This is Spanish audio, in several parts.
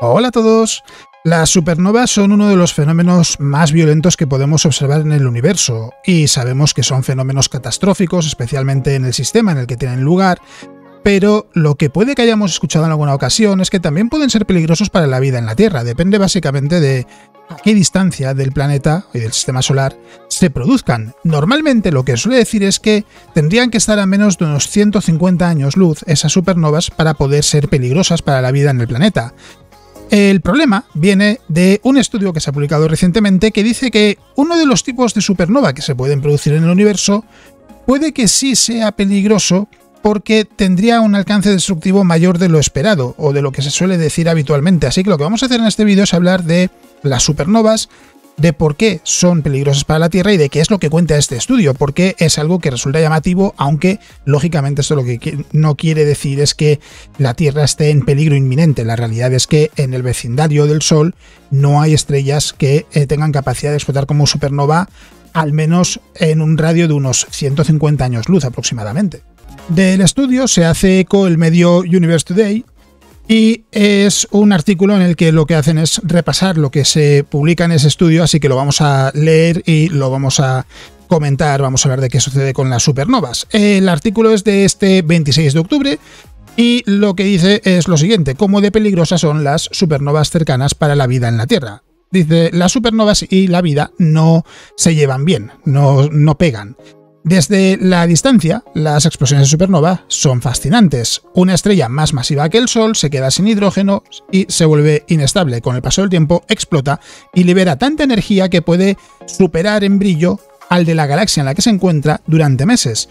Hola a todos. Las supernovas son uno de los fenómenos más violentos que podemos observar en el universo, y sabemos que son fenómenos catastróficos, especialmente en el sistema en el que tienen lugar, pero lo que puede que hayamos escuchado en alguna ocasión es que también pueden ser peligrosos para la vida en la Tierra. Depende básicamente de a qué distancia del planeta y del sistema solar se produzcan. Normalmente lo que suele decir es que tendrían que estar a menos de unos 150 años luz esas supernovas para poder ser peligrosas para la vida en el planeta. El problema viene de un estudio que se ha publicado recientemente que dice que uno de los tipos de supernova que se pueden producir en el universo puede que sí sea peligroso porque tendría un alcance destructivo mayor de lo esperado o de lo que se suele decir habitualmente. Así que lo que vamos a hacer en este vídeo es hablar de las supernovas, de por qué son peligrosas para la Tierra y de qué es lo que cuenta este estudio, porque es algo que resulta llamativo, aunque lógicamente esto lo que no quiere decir es que la Tierra esté en peligro inminente. La realidad es que en el vecindario del Sol no hay estrellas que tengan capacidad de explotar como supernova, al menos en un radio de unos 150 años luz aproximadamente. Del estudio se hace eco el medio Universe Today, y es un artículo en el que lo que hacen es repasar lo que se publica en ese estudio, así que lo vamos a leer y lo vamos a comentar, vamos a hablar de qué sucede con las supernovas. El artículo es de este 26 de octubre y lo que dice es lo siguiente: cómo de peligrosas son las supernovas cercanas para la vida en la Tierra. Dice, las supernovas y la vida no se llevan bien, no pegan. Desde la distancia, las explosiones de supernova son fascinantes. Una estrella más masiva que el Sol se queda sin hidrógeno y se vuelve inestable. Con el paso del tiempo explota y libera tanta energía que puede superar en brillo al de la galaxia en la que se encuentra durante meses.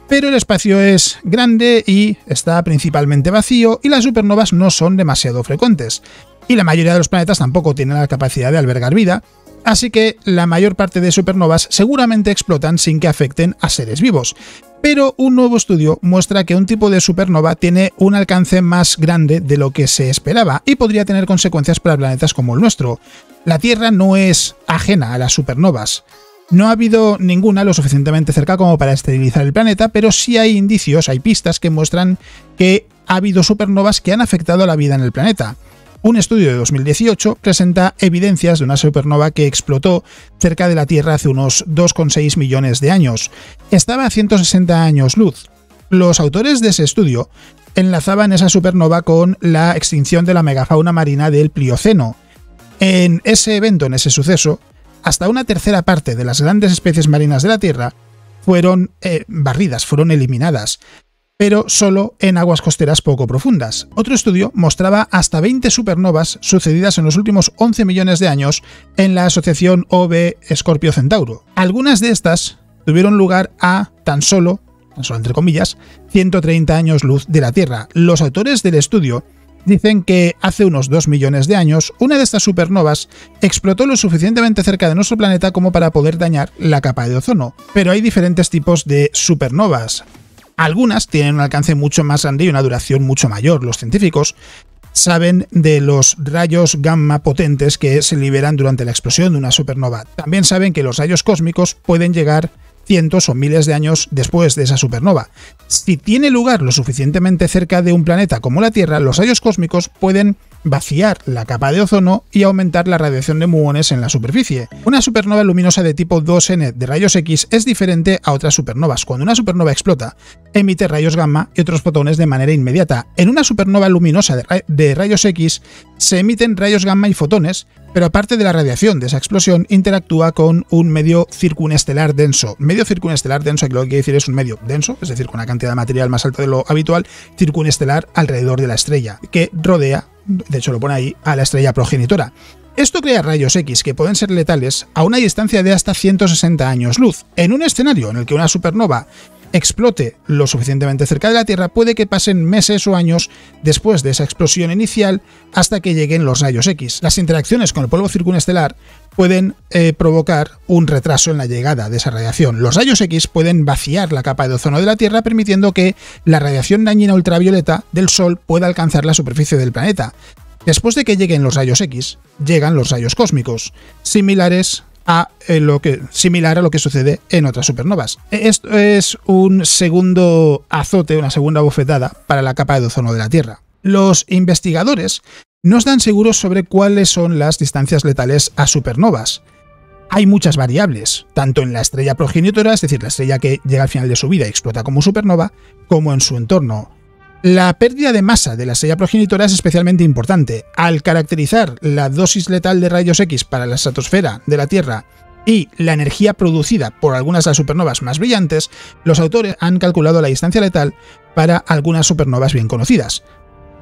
Pero el espacio es grande y está principalmente vacío, y las supernovas no son demasiado frecuentes. Y la mayoría de los planetas tampoco tienen la capacidad de albergar vida, así que la mayor parte de supernovas seguramente explotan sin que afecten a seres vivos. Pero un nuevo estudio muestra que un tipo de supernova tiene un alcance más grande de lo que se esperaba y podría tener consecuencias para planetas como el nuestro. La Tierra no es ajena a las supernovas. No ha habido ninguna lo suficientemente cerca como para esterilizar el planeta, pero sí hay indicios, hay pistas que muestran que ha habido supernovas que han afectado a la vida en el planeta. Un estudio de 2018 presenta evidencias de una supernova que explotó cerca de la Tierra hace unos 2,6 millones de años. Estaba a 160 años luz. Los autores de ese estudio enlazaban esa supernova con la extinción de la megafauna marina del Plioceno. En ese evento, en ese suceso, hasta una tercera parte de las grandes especies marinas de la Tierra fueron barridas, fueron eliminadas, pero solo en aguas costeras poco profundas. Otro estudio mostraba hasta 20 supernovas sucedidas en los últimos 11 millones de años en la asociación OB Scorpio Centauro. Algunas de estas tuvieron lugar a tan solo entre comillas, 130 años luz de la Tierra. Los autores del estudio dicen que hace unos 2 millones de años una de estas supernovas explotó lo suficientemente cerca de nuestro planeta como para poder dañar la capa de ozono. Pero hay diferentes tipos de supernovas. Algunas tienen un alcance mucho más grande y una duración mucho mayor. Los científicos saben de los rayos gamma potentes que se liberan durante la explosión de una supernova. También saben que los rayos cósmicos pueden llegar cientos o miles de años después de esa supernova. Si tiene lugar lo suficientemente cerca de un planeta como la Tierra, los rayos cósmicos pueden vaciar la capa de ozono y aumentar la radiación de muones en la superficie. Una supernova luminosa de tipo 2N de rayos X es diferente a otras supernovas. Cuando una supernova explota, emite rayos gamma y otros fotones de manera inmediata. En una supernova luminosa de rayos X se emiten rayos gamma y fotones, pero aparte de la radiación de esa explosión, interactúa con un medio circunestelar denso. Medio circunestelar denso, aquí lo que quiere decir es un medio denso, es decir, con una cantidad de material más alta de lo habitual, circunestelar alrededor de la estrella, que rodea, de hecho lo pone ahí, a la estrella progenitora. Esto crea rayos X que pueden ser letales a una distancia de hasta 160 años luz. En un escenario en el que una supernova explote lo suficientemente cerca de la Tierra, puede que pasen meses o años después de esa explosión inicial hasta que lleguen los rayos X. Las interacciones con el polvo circunestelar pueden provocar un retraso en la llegada de esa radiación. Los rayos X pueden vaciar la capa de ozono de la Tierra, permitiendo que la radiación dañina ultravioleta del Sol pueda alcanzar la superficie del planeta. Después de que lleguen los rayos X, llegan los rayos cósmicos, similar a lo que sucede en otras supernovas. Esto es un segundo azote, una segunda bofetada para la capa de ozono de la Tierra. Los investigadores no están seguros sobre cuáles son las distancias letales a supernovas. Hay muchas variables, tanto en la estrella progenitora, es decir, la estrella que llega al final de su vida y explota como supernova, como en su entorno. La pérdida de masa de la estrella progenitora es especialmente importante. Al caracterizar la dosis letal de rayos X para la estratosfera de la Tierra y la energía producida por algunas de las supernovas más brillantes, los autores han calculado la distancia letal para algunas supernovas bien conocidas.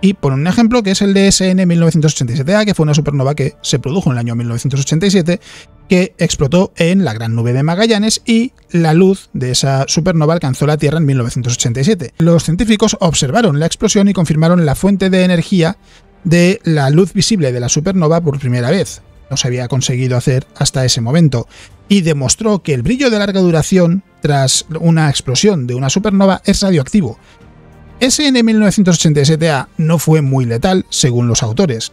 Y ponen un ejemplo que es el de SN 1987A, que fue una supernova que se produjo en el año 1987, que explotó en la Gran Nube de Magallanes y la luz de esa supernova alcanzó la Tierra en 1987. Los científicos observaron la explosión y confirmaron la fuente de energía de la luz visible de la supernova por primera vez. No se había conseguido hacer hasta ese momento. Y demostró que el brillo de larga duración tras una explosión de una supernova es radioactivo. SN 1987A no fue muy letal, según los autores.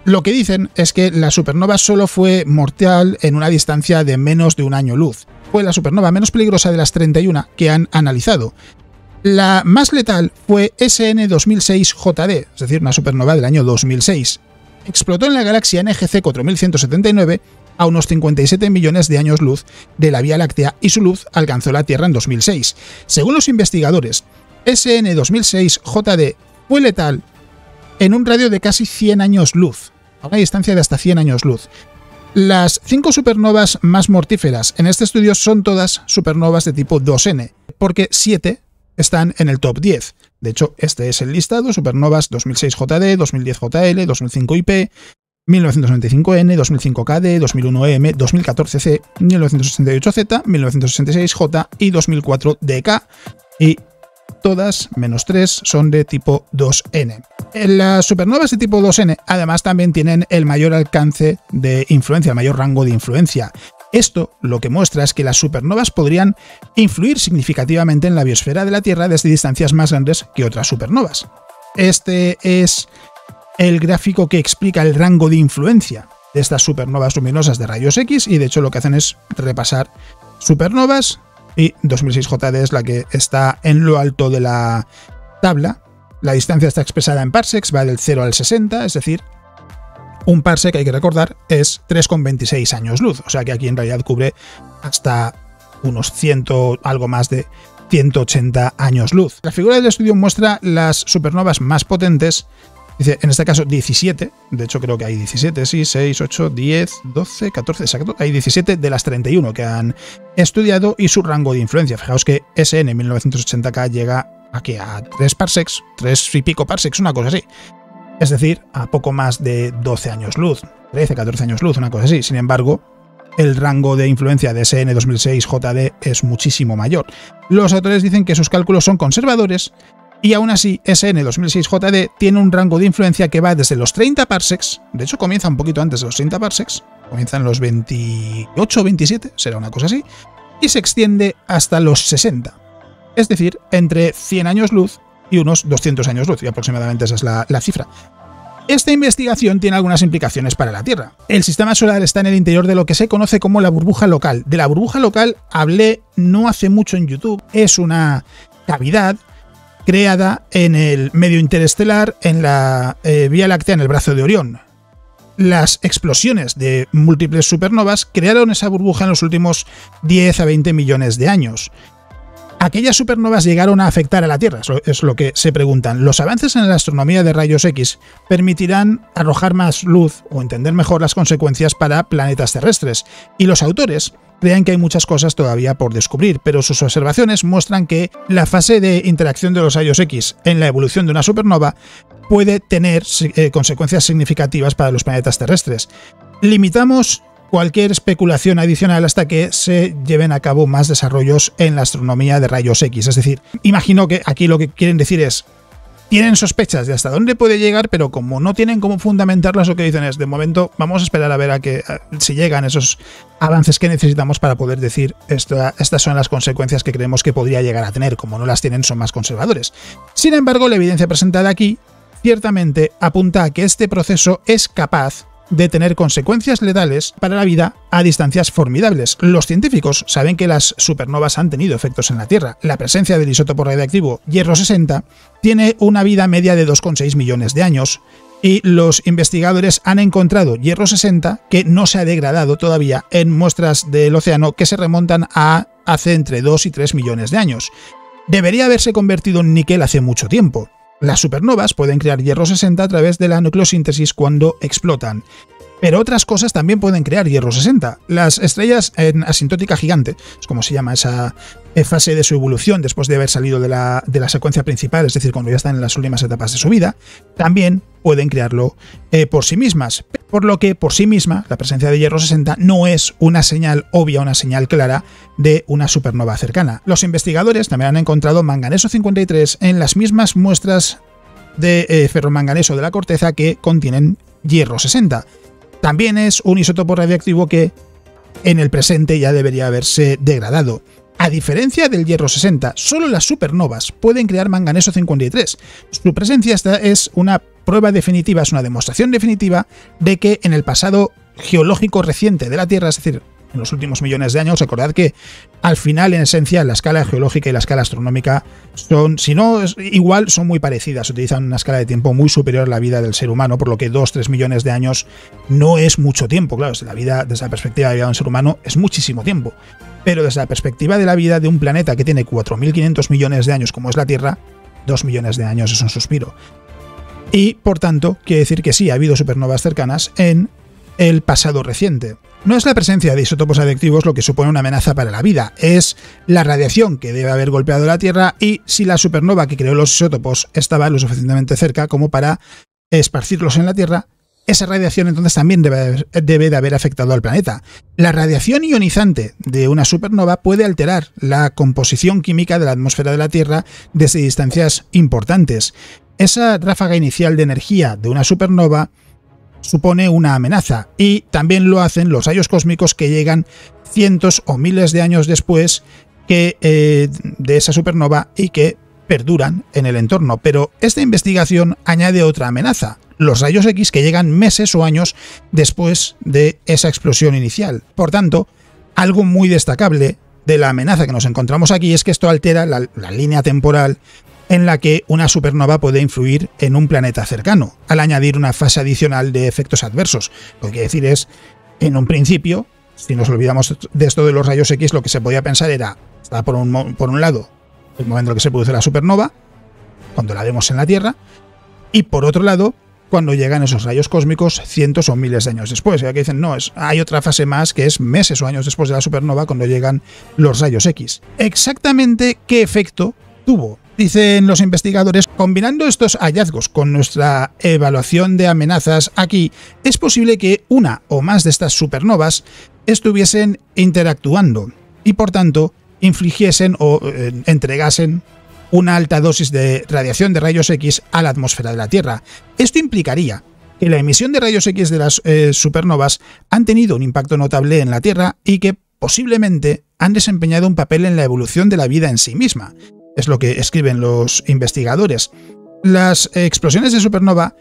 Lo que dicen es que la supernova solo fue mortal en una distancia de menos de un año luz. Fue la supernova menos peligrosa de las 31 que han analizado. La más letal fue SN 2006 JD, es decir, una supernova del año 2006. Explotó en la galaxia NGC 4179 a unos 57 millones de años luz de la Vía Láctea y su luz alcanzó la Tierra en 2006. Según los investigadores, SN 2006 JD fue letal en un radio de casi 100 años luz, a una distancia de hasta 100 años luz. Las 5 supernovas más mortíferas en este estudio son todas supernovas de tipo 2N, porque 7 están en el top 10. De hecho, este es el listado: supernovas 2006 JD, 2010 JL, 2005 IP, 1995N, 2005KD, 2001M, 2014C, 1968Z, 1966J y 2004DK, y todas, menos 3, son de tipo 2N. Las supernovas de tipo 2N además también tienen el mayor alcance de influencia, el mayor rango de influencia. Esto lo que muestra es que las supernovas podrían influir significativamente en la biosfera de la Tierra desde distancias más grandes que otras supernovas. Este es el gráfico que explica el rango de influencia de estas supernovas luminosas de rayos X, y de hecho lo que hacen es repasar supernovas, y 2006 JD es la que está en lo alto de la tabla. La distancia está expresada en parsecs, va del 0 al 60, es decir, un parsec, hay que recordar, es 3,26 años luz, o sea que aquí en realidad cubre hasta unos 100, algo más de 180 años luz. La figura del estudio muestra las supernovas más potentes, dice, en este caso 17, de hecho creo que hay 17, sí, 6, 8, 10, 12, 14, exacto, hay 17 de las 31 que han estudiado y su rango de influencia. Fijaos que SN 1980K llega aquí a 3 parsecs, 3 y pico parsecs, una cosa así. Es decir, a poco más de 12 años luz, 13, 14 años luz, una cosa así. Sin embargo, el rango de influencia de SN 2006 JD es muchísimo mayor. Los autores dicen que sus cálculos son conservadores y aún así SN 2006 JD tiene un rango de influencia que va desde los 30 parsecs, de hecho comienza un poquito antes de los 30 parsecs, comienza en los 28 o 27, será una cosa así, y se extiende hasta los 60. Es decir, entre 100 años luz y unos 200 años luz, y aproximadamente esa es la cifra. Esta investigación tiene algunas implicaciones para la Tierra. El sistema solar está en el interior de lo que se conoce como la burbuja local. De la burbuja local hablé no hace mucho en YouTube. Es una cavidad creada en el medio interestelar, en la Vía Láctea, en el brazo de Orión. Las explosiones de múltiples supernovas crearon esa burbuja en los últimos 10 a 20 millones de años. ¿Aquellas supernovas llegaron a afectar a la Tierra? Es lo que se preguntan. Los avances en la astronomía de rayos X permitirán arrojar más luz o entender mejor las consecuencias para planetas terrestres, y los autores creen que hay muchas cosas todavía por descubrir, pero sus observaciones muestran que la fase de interacción de los rayos X en la evolución de una supernova puede tener consecuencias significativas para los planetas terrestres. Limitamos cualquier especulación adicional hasta que se lleven a cabo más desarrollos en la astronomía de rayos X. Es decir, imagino que aquí lo que quieren decir es, tienen sospechas de hasta dónde puede llegar, pero como no tienen cómo fundamentarlas, lo que dicen es, de momento vamos a esperar a ver si llegan esos avances que necesitamos para poder decir estas son las consecuencias que creemos que podría llegar a tener. Como no las tienen, son más conservadores. Sin embargo, la evidencia presentada aquí ciertamente apunta a que este proceso es capaz de tener consecuencias letales para la vida a distancias formidables. Los científicos saben que las supernovas han tenido efectos en la Tierra. La presencia del isótopo radiactivo hierro 60 tiene una vida media de 2,6 millones de años, y los investigadores han encontrado hierro 60 que no se ha degradado todavía en muestras del océano que se remontan a hace entre 2 y 3 millones de años. Debería haberse convertido en níquel hace mucho tiempo. Las supernovas pueden crear hierro 60 a través de la nucleosíntesis cuando explotan. Pero otras cosas también pueden crear hierro 60. Las estrellas en asintótica gigante, es como se llama esa fase de su evolución después de haber salido de la secuencia principal, es decir, cuando ya están en las últimas etapas de su vida, también pueden crearlo por sí mismas. Por lo que por sí misma la presencia de hierro 60 no es una señal obvia, una señal clara de una supernova cercana. Los investigadores también han encontrado manganeso 53 en las mismas muestras de ferromanganeso de la corteza que contienen hierro 60. También es un isótopo radiactivo que en el presente ya debería haberse degradado. A diferencia del hierro 60, solo las supernovas pueden crear manganeso 53. Su presencia es una prueba definitiva, es una demostración definitiva de que en el pasado geológico reciente de la Tierra, es decir, en los últimos millones de años, recordad que al final, en esencia, la escala geológica y la escala astronómica son, si no igual, son muy parecidas. Utilizan una escala de tiempo muy superior a la vida del ser humano, por lo que 2-3 millones de años no es mucho tiempo. Claro, desde la perspectiva de la vida de un ser humano es muchísimo tiempo. Pero desde la perspectiva de la vida de un planeta que tiene 4.500 millones de años, como es la Tierra, 2 millones de años es un suspiro. Y, por tanto, quiere decir que sí, ha habido supernovas cercanas en el pasado reciente. No es la presencia de isótopos radiactivos lo que supone una amenaza para la vida, es la radiación que debe haber golpeado la Tierra y si la supernova que creó los isótopos estaba lo suficientemente cerca como para esparcirlos en la Tierra, esa radiación entonces también debe de haber afectado al planeta. La radiación ionizante de una supernova puede alterar la composición química de la atmósfera de la Tierra desde distancias importantes. Esa ráfaga inicial de energía de una supernova supone una amenaza, y también lo hacen los rayos cósmicos que llegan cientos o miles de años después de esa supernova y que perduran en el entorno. Pero esta investigación añade otra amenaza, los rayos X que llegan meses o años después de esa explosión inicial. Por tanto, algo muy destacable de la amenaza que nos encontramos aquí es que esto altera la línea temporal en la que una supernova puede influir en un planeta cercano, al añadir una fase adicional de efectos adversos. Lo que quiere decir es, en un principio, si nos olvidamos de esto de los rayos X, lo que se podía pensar era, está por un lado, el momento en el que se produce la supernova, cuando la vemos en la Tierra, y por otro lado, cuando llegan esos rayos cósmicos cientos o miles de años después. Ya que dicen, no, hay otra fase más que es meses o años después de la supernova cuando llegan los rayos X. Exactamente qué efecto tuvo. Dicen los investigadores, combinando estos hallazgos con nuestra evaluación de amenazas aquí, es posible que una o más de estas supernovas estuviesen interactuando y por tanto infligiesen o entregasen una alta dosis de radiación de rayos X a la atmósfera de la Tierra. Esto implicaría que la emisión de rayos X de las supernovas han tenido un impacto notable en la Tierra y que posiblemente han desempeñado un papel en la evolución de la vida en sí misma. Es lo que escriben los investigadores. Las explosiones de supernova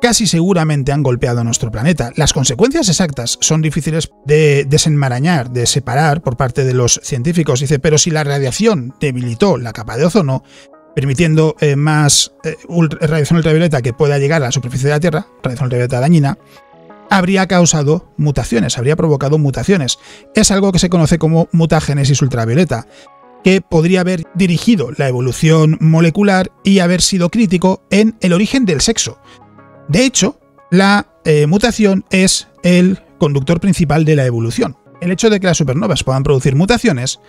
casi seguramente han golpeado a nuestro planeta. Las consecuencias exactas son difíciles de desenmarañar, de separar por parte de los científicos. Dice, pero si la radiación debilitó la capa de ozono, permitiendo más radiación ultravioleta que pueda llegar a la superficie de la Tierra, radiación ultravioleta dañina, habría causado mutaciones, habría provocado mutaciones. Es algo que se conoce como mutagénesis ultravioleta, que podría haber dirigido la evolución molecular y haber sido crítico en el origen del sexo. De hecho, la mutación es el conductor principal de la evolución. El hecho de que las supernovas puedan producir mutaciones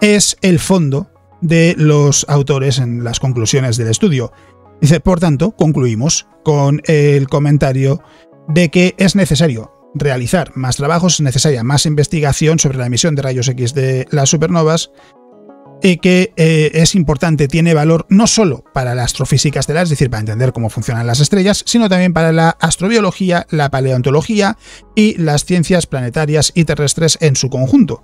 es el fondo de los autores en las conclusiones del estudio. Dice, por tanto, concluimos con el comentario de que es necesario realizar más trabajos, es necesaria más investigación sobre la emisión de rayos X de las supernovas, y que es importante, tiene valor no solo para la astrofísica estelar, es decir, para entender cómo funcionan las estrellas, sino también para la astrobiología, la paleontología y las ciencias planetarias y terrestres en su conjunto.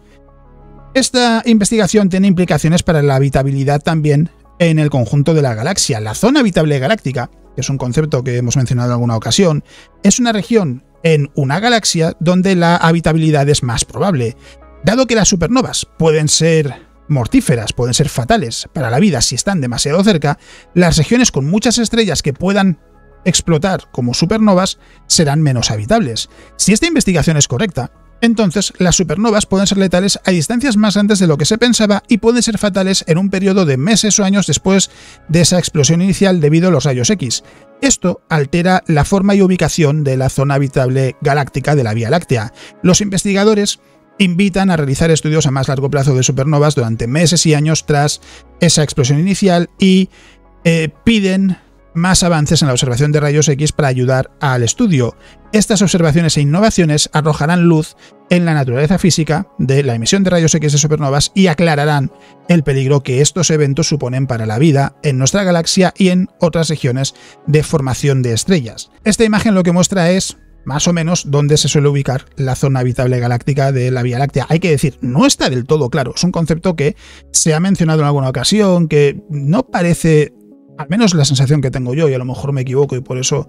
Esta investigación tiene implicaciones para la habitabilidad también en el conjunto de la galaxia. La zona habitable galáctica, que es un concepto que hemos mencionado en alguna ocasión, es una región en una galaxia donde la habitabilidad es más probable. Dado que las supernovas pueden ser mortíferas, pueden ser fatales para la vida si están demasiado cerca, las regiones con muchas estrellas que puedan explotar como supernovas serán menos habitables. Si esta investigación es correcta, entonces las supernovas pueden ser letales a distancias más grandes de lo que se pensaba y pueden ser fatales en un periodo de meses o años después de esa explosión inicial debido a los rayos X. Esto altera la forma y ubicación de la zona habitable galáctica de la Vía Láctea. Los investigadores invitan a realizar estudios a más largo plazo de supernovas durante meses y años tras esa explosión inicial y piden más avances en la observación de rayos X para ayudar al estudio. Estas observaciones e innovaciones arrojarán luz en la naturaleza física de la emisión de rayos X de supernovas y aclararán el peligro que estos eventos suponen para la vida en nuestra galaxia y en otras regiones de formación de estrellas. Esta imagen lo que muestra es más o menos dónde se suele ubicar la zona habitable galáctica de la Vía Láctea. Hay que decir, no está del todo claro, es un concepto que se ha mencionado en alguna ocasión, que no parece, al menos la sensación que tengo yo, y a lo mejor me equivoco y por eso,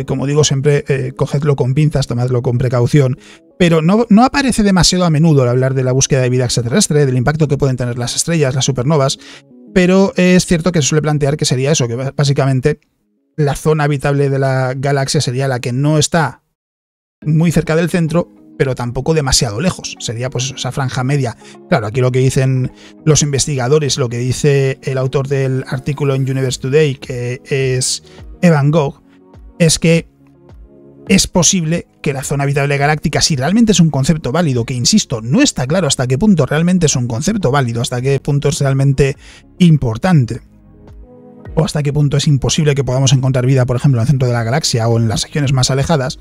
como digo siempre, cogedlo con pinzas, tomadlo con precaución, pero no aparece demasiado a menudo al hablar de la búsqueda de vida extraterrestre, del impacto que pueden tener las estrellas, las supernovas, pero es cierto que se suele plantear que sería eso, que básicamente la zona habitable de la galaxia sería la que no está muy cerca del centro, pero tampoco demasiado lejos. Sería pues esa franja media. Claro, aquí lo que dicen los investigadores, lo que dice el autor del artículo en Universe Today, que es Evan Gogh, es que es posible que la zona habitable galáctica, si realmente es un concepto válido, que insisto, no está claro hasta qué punto realmente es un concepto válido, hasta qué punto es realmente importante, o hasta qué punto es imposible que podamos encontrar vida, por ejemplo, en el centro de la galaxia o en las regiones más alejadas,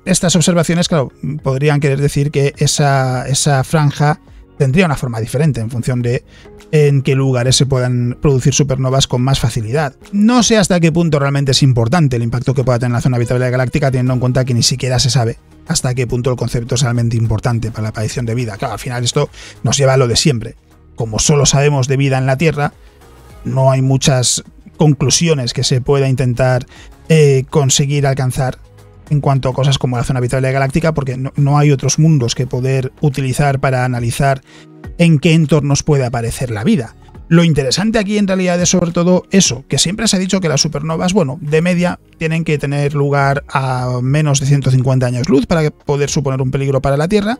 estas observaciones, claro, podrían querer decir que esa franja tendría una forma diferente en función de en qué lugares se puedan producir supernovas con más facilidad. No sé hasta qué punto realmente es importante el impacto que pueda tener la zona habitable galáctica, teniendo en cuenta que ni siquiera se sabe hasta qué punto el concepto es realmente importante para la aparición de vida. Claro, al final esto nos lleva a lo de siempre. Como solo sabemos de vida en la Tierra, no hay muchas conclusiones que se pueda intentar conseguir alcanzar en cuanto a cosas como la zona habitable galáctica, porque no hay otros mundos que poder utilizar para analizar en qué entornos puede aparecer la vida. Lo interesante aquí en realidad es sobre todo eso, que siempre se ha dicho que las supernovas, bueno, de media tienen que tener lugar a menos de 150 años luz para poder suponer un peligro para la Tierra,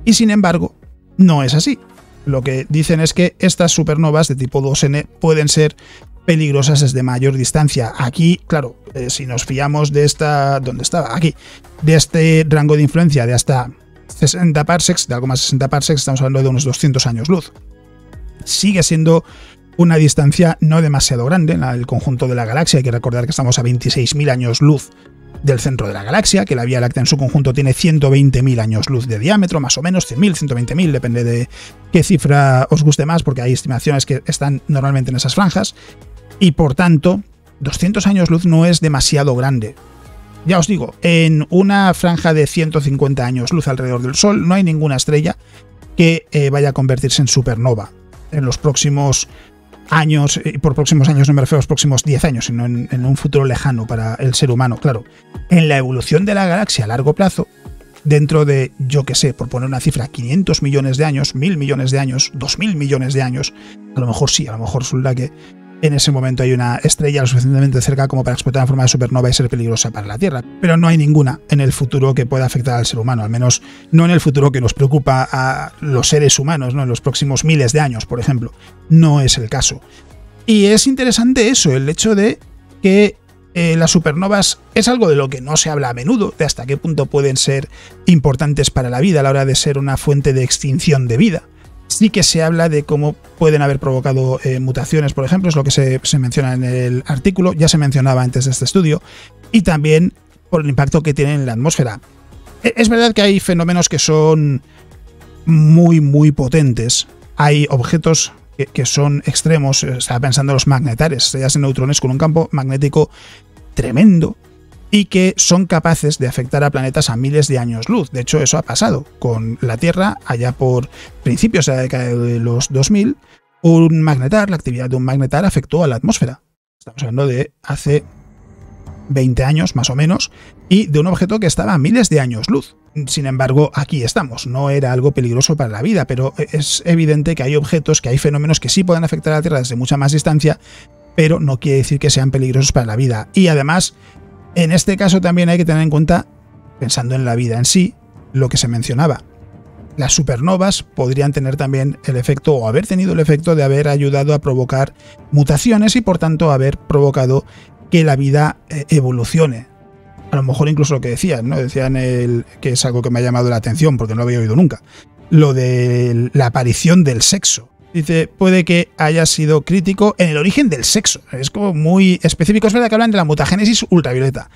y sin embargo, no es así. Lo que dicen es que estas supernovas de tipo 2N pueden ser peligrosas desde mayor distancia. Aquí, claro, si nos fiamos de esta... ¿Dónde estaba? Aquí. De este rango de influencia de hasta 60 parsecs, de algo más de 60 parsecs, estamos hablando de unos 200 años luz. Sigue siendo una distancia no demasiado grande en el conjunto de la galaxia. Hay que recordar que estamos a 26.000 años luz del centro de la galaxia, que la Vía Láctea en su conjunto tiene 120.000 años luz de diámetro, más o menos, 100.000, 120.000, depende de qué cifra os guste más, porque hay estimaciones que están normalmente en esas franjas. Y por tanto, 200 años luz no es demasiado grande. Ya os digo, en una franja de 150 años luz alrededor del Sol no hay ninguna estrella que vaya a convertirse en supernova en los próximos años, y por próximos años no me refiero a los próximos 10 años, sino en un futuro lejano para el ser humano. Claro, en la evolución de la galaxia a largo plazo, dentro de, yo que sé, por poner una cifra, 500 millones de años, 1.000 millones de años, 2.000 millones de años, a lo mejor sí, a lo mejor resulta que en ese momento hay una estrella lo suficientemente cerca como para explotar en forma de supernova y ser peligrosa para la Tierra. Pero no hay ninguna en el futuro que pueda afectar al ser humano, al menos no en el futuro que nos preocupa a los seres humanos, ¿no? En los próximos miles de años, por ejemplo. No es el caso. Y es interesante eso, el hecho de que las supernovas es algo de lo que no se habla a menudo, de hasta qué punto pueden ser importantes para la vida a la hora de ser una fuente de extinción de vida. Sí que se habla de cómo pueden haber provocado mutaciones, por ejemplo, es lo que se menciona en el artículo, ya se mencionaba antes de este estudio, y también por el impacto que tienen en la atmósfera. Es verdad que hay fenómenos que son muy, muy potentes. Hay objetos que son extremos, estaba pensando en los magnetares, estrellas de neutrones con un campo magnético tremendo, y que son capaces de afectar a planetas a miles de años luz. De hecho, eso ha pasado con la Tierra allá por principios de la década de los 2000. La actividad de un magnetar afectó a la atmósfera. Estamos hablando de hace 20 años más o menos, y de un objeto que estaba a miles de años luz. Sin embargo, aquí estamos. No era algo peligroso para la vida, pero es evidente que hay objetos, que hay fenómenos que sí pueden afectar a la Tierra desde mucha más distancia, pero no quiere decir que sean peligrosos para la vida. Y además, en este caso también hay que tener en cuenta, pensando en la vida en sí, lo que se mencionaba. Las supernovas podrían tener también el efecto, o haber tenido el efecto, de haber ayudado a provocar mutaciones y por tanto haber provocado que la vida evolucione. A lo mejor incluso lo que decían, ¿no? Decían que es algo que me ha llamado la atención porque no lo había oído nunca. Lo de la aparición del sexo. Dice, puede que haya sido crítico en el origen del sexo. Es como muy específico. Es verdad que hablan de la mutagénesis ultravioleta.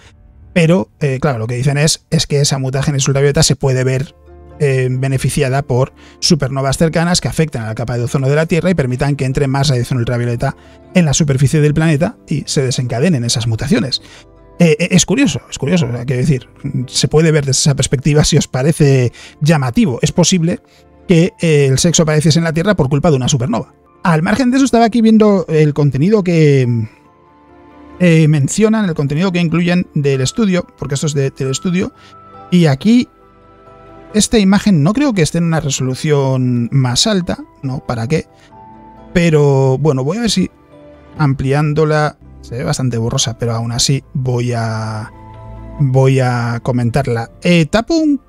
Pero, claro, lo que dicen es que esa mutagénesis ultravioleta se puede ver beneficiada por supernovas cercanas que afectan a la capa de ozono de la Tierra y permitan que entre más radiación ultravioleta en la superficie del planeta y se desencadenen esas mutaciones. Es curioso, quiero decir, se puede ver desde esa perspectiva si os parece llamativo. Es posible que el sexo apareciese en la Tierra por culpa de una supernova. Al margen de eso, estaba aquí viendo el contenido que mencionan, el contenido que incluyen del estudio, porque esto es del estudio, y aquí esta imagen no creo que esté en una resolución más alta, ¿no? ¿Para qué? Pero bueno, voy a ver si ampliándola. Se ve bastante borrosa, pero aún así voy a comentarla. Tapo un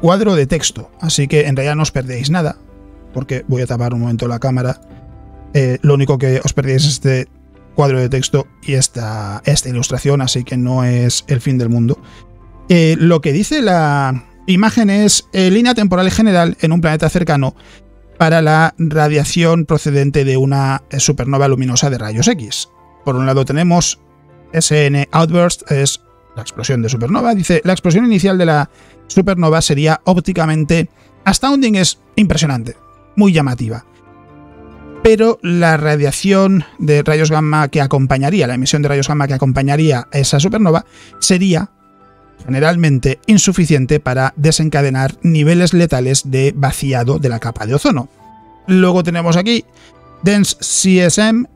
cuadro de texto, así que en realidad no os perdéis nada, porque voy a tapar un momento la cámara. Lo único que os perdéis es este cuadro de texto y esta ilustración, así que no es el fin del mundo. Lo que dice la imagen es línea temporal general en un planeta cercano para la radiación procedente de una supernova luminosa de rayos X. Por un lado tenemos SN Outburst, es la explosión de supernova. Dice, la explosión inicial de la supernova sería ópticamente astounding, es impresionante, muy llamativa. Pero la radiación de rayos gamma que acompañaría, la emisión de rayos gamma que acompañaría a esa supernova, sería generalmente insuficiente para desencadenar niveles letales de vaciado de la capa de ozono. Luego tenemos aquí Dense CSM,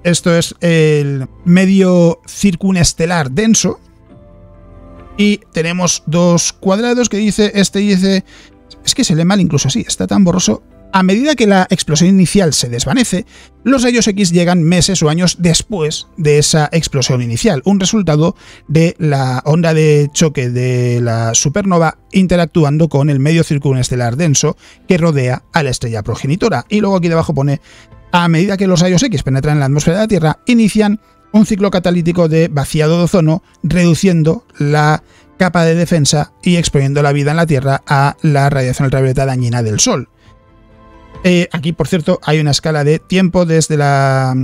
esto es el medio circunestelar denso, y tenemos dos cuadrados que dice, dice, es que se lee mal incluso así, está tan borroso. A medida que la explosión inicial se desvanece, los rayos X llegan meses o años después de esa explosión inicial, un resultado de la onda de choque de la supernova interactuando con el medio circunestelar denso que rodea a la estrella progenitora. Y luego aquí debajo pone, a medida que los rayos X penetran en la atmósfera de la Tierra, inician un ciclo catalítico de vaciado de ozono, reduciendo la capa de defensa y exponiendo la vida en la Tierra a la radiación ultravioleta dañina del Sol. Aquí, por cierto, hay una escala de tiempo desde la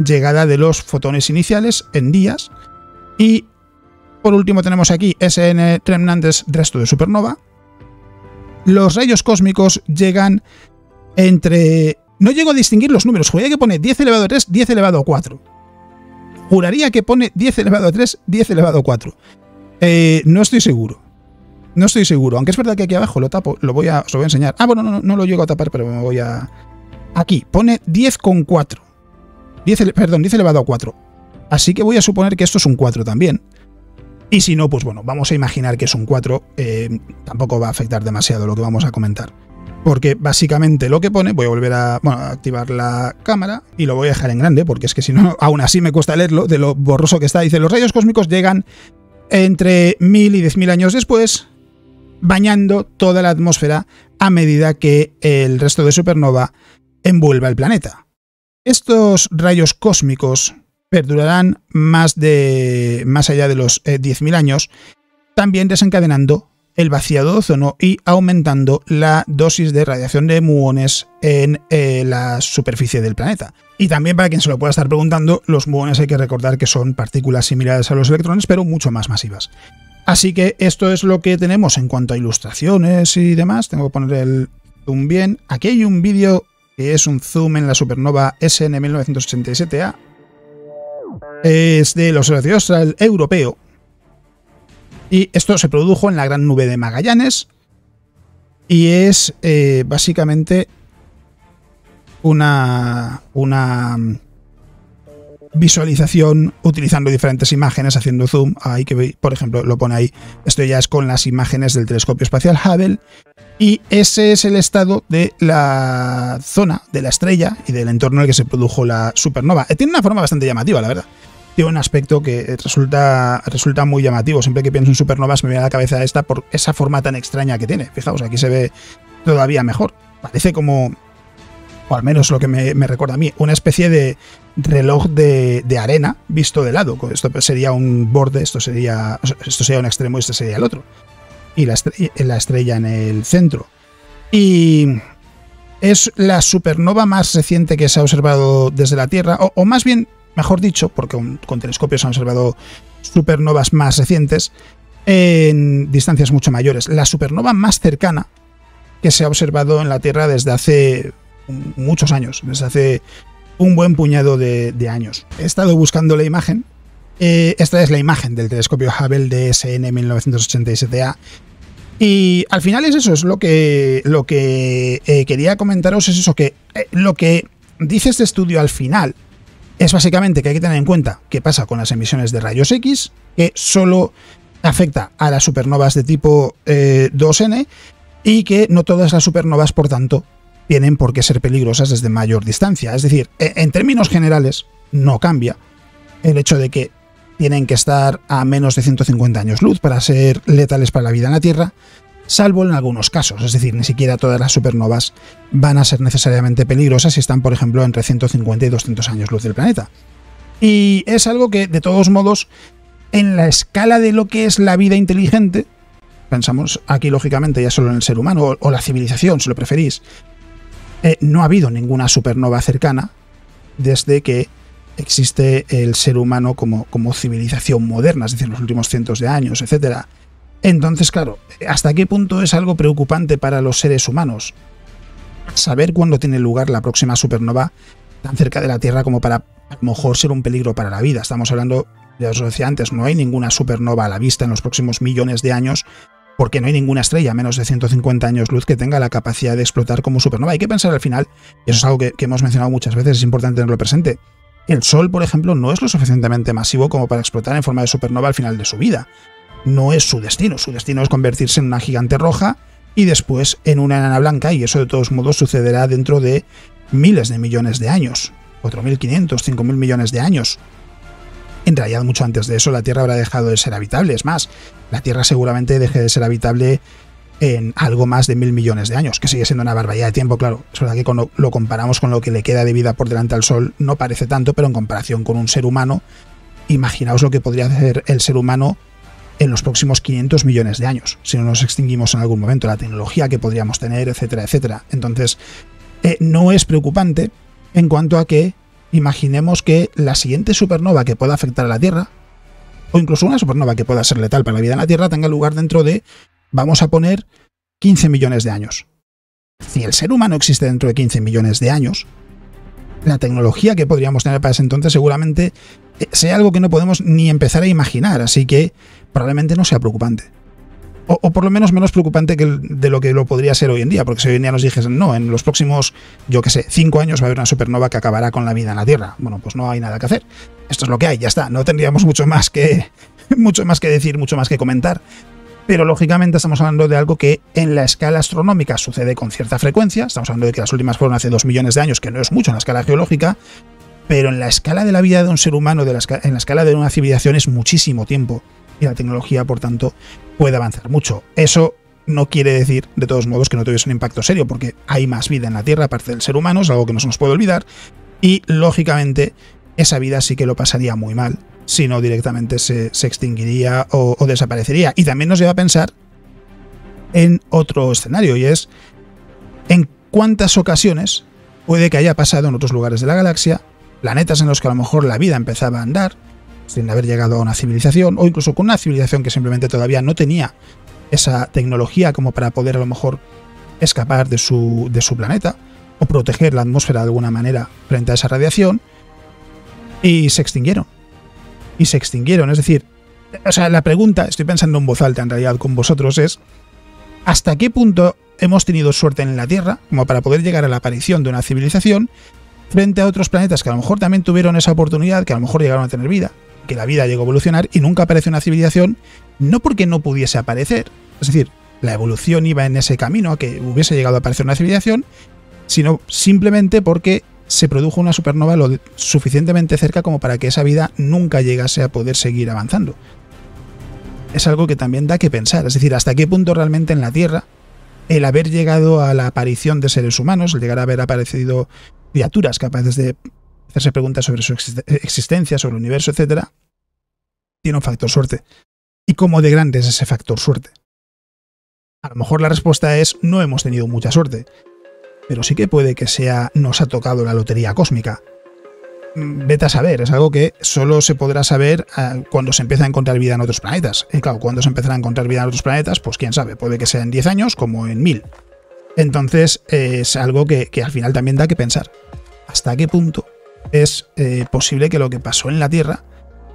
llegada de los fotones iniciales en días. Y por último tenemos aquí SN Remnantes resto de supernova. Los rayos cósmicos llegan entre... No llego a distinguir los números, juraría que pone 10 elevado a 3, 10 elevado a 4. Juraría que pone 10 elevado a 3, 10 elevado a 4. No estoy seguro. No estoy seguro, aunque es verdad que aquí abajo lo tapo, os lo voy a enseñar. Ah, bueno, no lo llego a tapar, pero me voy a... Aquí, pone 10,4. 10 elevado a 4. Así que voy a suponer que esto es un 4 también. Y si no, pues bueno, vamos a imaginar que es un 4. Tampoco va a afectar demasiado lo que vamos a comentar. Porque básicamente lo que pone, voy a volver a activar la cámara y lo voy a dejar en grande, porque es que si no, aún así me cuesta leerlo, de lo borroso que está. Dice, los rayos cósmicos llegan entre 1000 y 10.000 años después, bañando toda la atmósfera a medida que el resto de supernova envuelva el planeta. Estos rayos cósmicos perdurarán más allá de los 10.000 años, también desencadenando el vaciado de ozono y aumentando la dosis de radiación de muones en la superficie del planeta. Y también, para quien se lo pueda estar preguntando, los muones hay que recordar que son partículas similares a los electrones, pero mucho más masivas. Así que esto es lo que tenemos en cuanto a ilustraciones y demás. Tengo que poner el zoom bien. Aquí hay un vídeo que es un zoom en la supernova SN 1987A. Es del Observatorio Austral Europeo. Y esto se produjo en la Gran Nube de Magallanes. Y es básicamente una visualización utilizando diferentes imágenes, haciendo zoom. Ahí que, por ejemplo, lo pone ahí. Esto ya es con las imágenes del telescopio espacial Hubble. Y ese es el estado de la zona de la estrella y del entorno en el que se produjo la supernova. Tiene una forma bastante llamativa, la verdad. Tiene un aspecto que resulta muy llamativo. Siempre que pienso en supernovas me viene a la cabeza esta por esa forma tan extraña que tiene. Fijaos, aquí se ve todavía mejor. Parece como, o al menos lo que me recuerda a mí, una especie de reloj de arena visto de lado. Esto sería un borde, esto sería un extremo y este sería el otro. Y la estrella en el centro. Y es la supernova más reciente que se ha observado desde la Tierra, o más bien, mejor dicho, porque con telescopios se han observado supernovas más recientes en distancias mucho mayores. La supernova más cercana que se ha observado en la Tierra desde hace muchos años, desde hace un buen puñado de años. He estado buscando la imagen. Esta es la imagen del telescopio Hubble DSN 1987A. Y al final es eso, es lo que quería comentaros, es eso, que lo que dice este estudio al final es básicamente que hay que tener en cuenta qué pasa con las emisiones de rayos X, que solo afecta a las supernovas de tipo 2N y que no todas las supernovas, por tanto, tienen por qué ser peligrosas desde mayor distancia. Es decir, en términos generales, no cambia el hecho de que tienen que estar a menos de 150 años luz para ser letales para la vida en la Tierra, salvo en algunos casos. Es decir, ni siquiera todas las supernovas van a ser necesariamente peligrosas si están, por ejemplo, entre 150 y 200 años luz del planeta. Y es algo que, de todos modos, en la escala de lo que es la vida inteligente, pensamos aquí lógicamente ya solo en el ser humano o la civilización, si lo preferís, no ha habido ninguna supernova cercana desde que existe el ser humano como civilización moderna, es decir, los últimos cientos de años, etc. Entonces, claro, ¿hasta qué punto es algo preocupante para los seres humanos saber cuándo tiene lugar la próxima supernova tan cerca de la Tierra como para, a lo mejor, ser un peligro para la vida? Estamos hablando, ya os lo decía antes, no hay ninguna supernova a la vista en los próximos millones de años, porque no hay ninguna estrella a menos de 150 años luz que tenga la capacidad de explotar como supernova. Hay que pensar al final, y eso es algo que hemos mencionado muchas veces, es importante tenerlo presente. El Sol, por ejemplo, no es lo suficientemente masivo como para explotar en forma de supernova al final de su vida. No es su destino es convertirse en una gigante roja y después en una enana blanca, y eso de todos modos sucederá dentro de miles de millones de años, 4.500, 5.000 millones de años. En realidad, mucho antes de eso, la Tierra habrá dejado de ser habitable. Es más, la Tierra seguramente deje de ser habitable en algo más de 1.000 millones de años, que sigue siendo una barbaridad de tiempo, claro. Es verdad que cuando lo comparamos con lo que le queda de vida por delante al Sol, no parece tanto, pero en comparación con un ser humano, imaginaos lo que podría hacer el ser humano en los próximos 500 millones de años, si no nos extinguimos en algún momento, la tecnología que podríamos tener, etcétera, etcétera. Entonces, no es preocupante en cuanto a que imaginemos que la siguiente supernova que pueda afectar a la Tierra, o incluso una supernova que pueda ser letal para la vida en la Tierra, tenga lugar dentro de, vamos a poner, 15 millones de años. Si el ser humano existe dentro de 15 millones de años, la tecnología que podríamos tener para ese entonces seguramente sea algo que no podemos ni empezar a imaginar, así que probablemente no sea preocupante. O por lo menos menos preocupante que de lo que lo podría ser hoy en día, porque si hoy en día nos dijesen, no, en los próximos, 5 años va a haber una supernova que acabará con la vida en la Tierra. Bueno, pues no hay nada que hacer. Esto es lo que hay, ya está. No tendríamos mucho más que decir, mucho más que comentar. Pero lógicamente estamos hablando de algo que en la escala astronómica sucede con cierta frecuencia. Estamos hablando de que las últimas fueron hace 2 millones de años, que no es mucho en la escala geológica, pero en la escala de la vida de un ser humano, en la escala de una civilización, es muchísimo tiempo. Y la tecnología, por tanto, puede avanzar mucho. Eso no quiere decir, de todos modos, que no tuviese un impacto serio, porque hay más vida en la Tierra aparte del ser humano, es algo que no se nos puede olvidar, y lógicamente esa vida sí que lo pasaría muy mal, si no directamente se extinguiría o desaparecería. Y también nos lleva a pensar en otro escenario, y es en cuántas ocasiones puede que haya pasado en otros lugares de la galaxia, planetas en los que a lo mejor la vida empezaba a andar, sin haber llegado a una civilización, o incluso con una civilización que simplemente todavía no tenía esa tecnología como para poder a lo mejor escapar de su planeta, o proteger la atmósfera de alguna manera frente a esa radiación, y se extinguieron. Es decir, o sea, la pregunta, estoy pensando en voz alta en realidad con vosotros, es ¿hasta qué punto hemos tenido suerte en la Tierra como para poder llegar a la aparición de una civilización frente a otros planetas que a lo mejor también tuvieron esa oportunidad, que a lo mejor llegaron a tener vida, que la vida llegó a evolucionar y nunca apareció una civilización, no porque no pudiese aparecer, es decir, la evolución iba en ese camino a que hubiese llegado a aparecer una civilización, sino simplemente porque se produjo una supernova lo suficientemente cerca como para que esa vida nunca llegase a poder seguir avanzando. Es algo que también da que pensar, es decir, hasta qué punto realmente en la Tierra el haber llegado a la aparición de seres humanos, el llegar a haber aparecido criaturas capaces de hacerse preguntas sobre su existencia, sobre el universo, etc., tiene un factor suerte. ¿Y cómo de grande es ese factor suerte? A lo mejor la respuesta es no hemos tenido mucha suerte, pero sí que puede que nos ha tocado la lotería cósmica. Vete a saber, es algo que solo se podrá saber cuando se empieza a encontrar vida en otros planetas. Y claro, cuando se empezará a encontrar vida en otros planetas, pues quién sabe, puede que sea en 10 años como en 1000. Entonces es algo que al final también da que pensar. ¿Hasta qué punto es posible que lo que pasó en la Tierra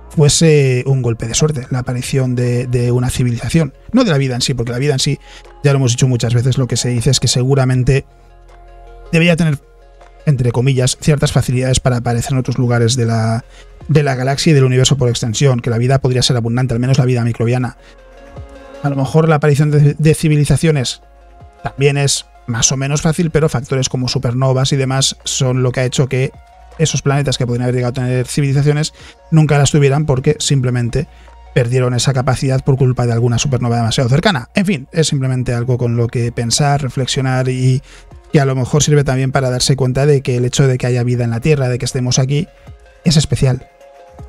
fuese un golpe de suerte, la aparición de una civilización? No de la vida en sí, porque la vida en sí, ya lo hemos dicho muchas veces, lo que se dice es que seguramente debería tener, entre comillas, ciertas facilidades para aparecer en otros lugares de la galaxia y del universo por extensión, que la vida podría ser abundante, al menos la vida microbiana. A lo mejor la aparición de civilizaciones también es más o menos fácil, pero factores como supernovas y demás son lo que ha hecho que esos planetas que podrían haber llegado a tener civilizaciones nunca las tuvieran porque simplemente perdieron esa capacidad por culpa de alguna supernova demasiado cercana. En fin, es simplemente algo con lo que pensar, reflexionar y que a lo mejor sirve también para darse cuenta de que el hecho de que haya vida en la Tierra, de que estemos aquí, es especial.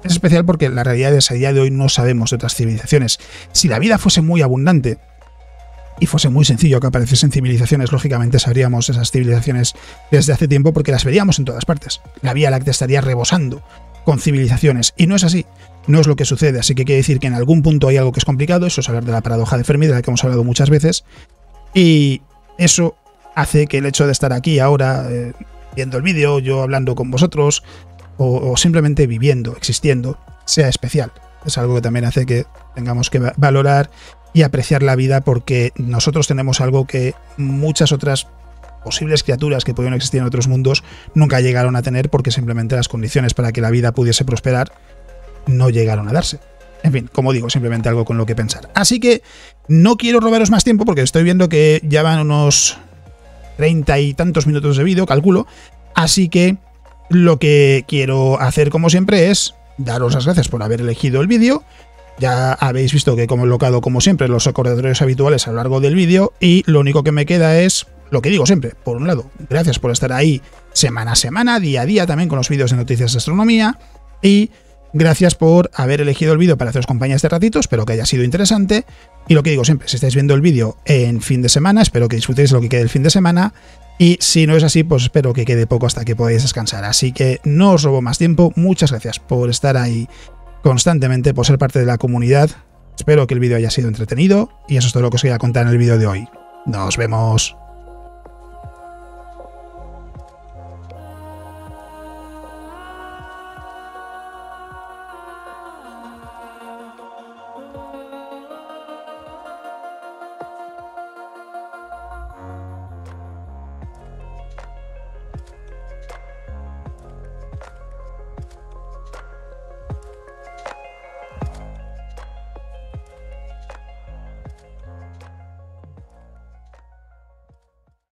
Es especial porque la realidad es que a día de hoy no sabemos de otras civilizaciones. Si la vida fuese muy abundante y fuese muy sencillo que apareciesen civilizaciones, lógicamente sabríamos esas civilizaciones desde hace tiempo porque las veríamos en todas partes. La Vía Láctea estaría rebosando con civilizaciones y no es así, no es lo que sucede, así que quiere decir que en algún punto hay algo que es complicado, eso es hablar de la paradoja de Fermi, de la que hemos hablado muchas veces, y eso hace que el hecho de estar aquí ahora viendo el vídeo, yo hablando con vosotros o simplemente viviendo, existiendo, sea especial. Es algo que también hace que tengamos que valorar y apreciar la vida porque nosotros tenemos algo que muchas otras posibles criaturas que pudieron existir en otros mundos nunca llegaron a tener porque simplemente las condiciones para que la vida pudiese prosperar no llegaron a darse. En fin, como digo, simplemente algo con lo que pensar. Así que no quiero robaros más tiempo porque estoy viendo que ya van unos 30 y tantos minutos de vídeo, calculo. Así que lo que quiero hacer, como siempre, es daros las gracias por haber elegido el vídeo. Ya habéis visto que he colocado, como siempre, los recordatorios habituales a lo largo del vídeo y lo único que me queda es lo que digo siempre. Por un lado, gracias por estar ahí semana a semana, día a día, también con los vídeos de noticias de astronomía y gracias por haber elegido el vídeo para haceros compañía este ratito, espero que haya sido interesante. Y lo que digo siempre, si estáis viendo el vídeo en fin de semana, espero que disfrutéis lo que quede el fin de semana. Y si no es así, pues espero que quede poco hasta que podáis descansar. Así que no os robo más tiempo, muchas gracias por estar ahí constantemente, por ser parte de la comunidad. Espero que el vídeo haya sido entretenido y eso es todo lo que os voy a contar en el vídeo de hoy. Nos vemos.